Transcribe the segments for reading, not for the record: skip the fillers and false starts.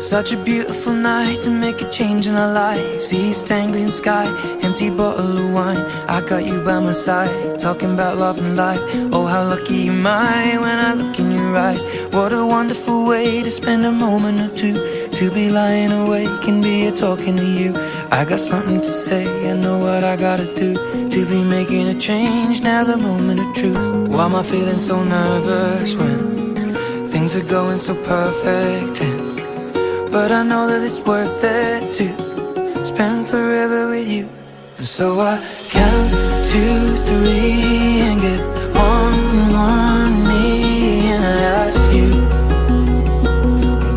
Such a beautiful night to make a change in our lives. East tangling sky, empty bottle of wine. I got you by my side, talking about love and life. Oh, how lucky am I when I look in your eyes. What a wonderful way to spend a moment or two, to be lying awake and be here talking to you. I got something to say, I know what I gotta do, to be making a change, now the moment of truth. Why am I feeling so nervous when things are going so perfect? But I know that it's worth it to spend forever with you. And so I count 2, 3 and get on one knee, and I ask you,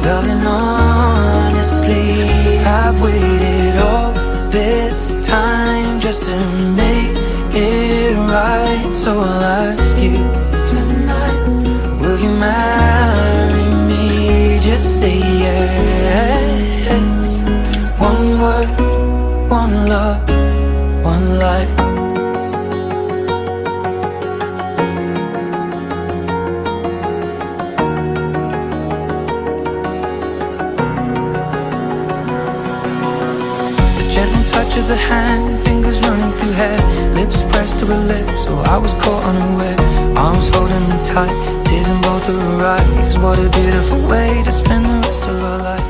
darling, honestly, I've waited all this time just to make it right. So I'll ask you tonight, will you marry me? Just say yes. One word, one love, one life. A gentle touch of the hand, fingers running through hair, lips pressed to her lips, so I was caught unaware. Arms holding me tight, tears in both of her eyes. What a beautiful way to spend the rest of our lives.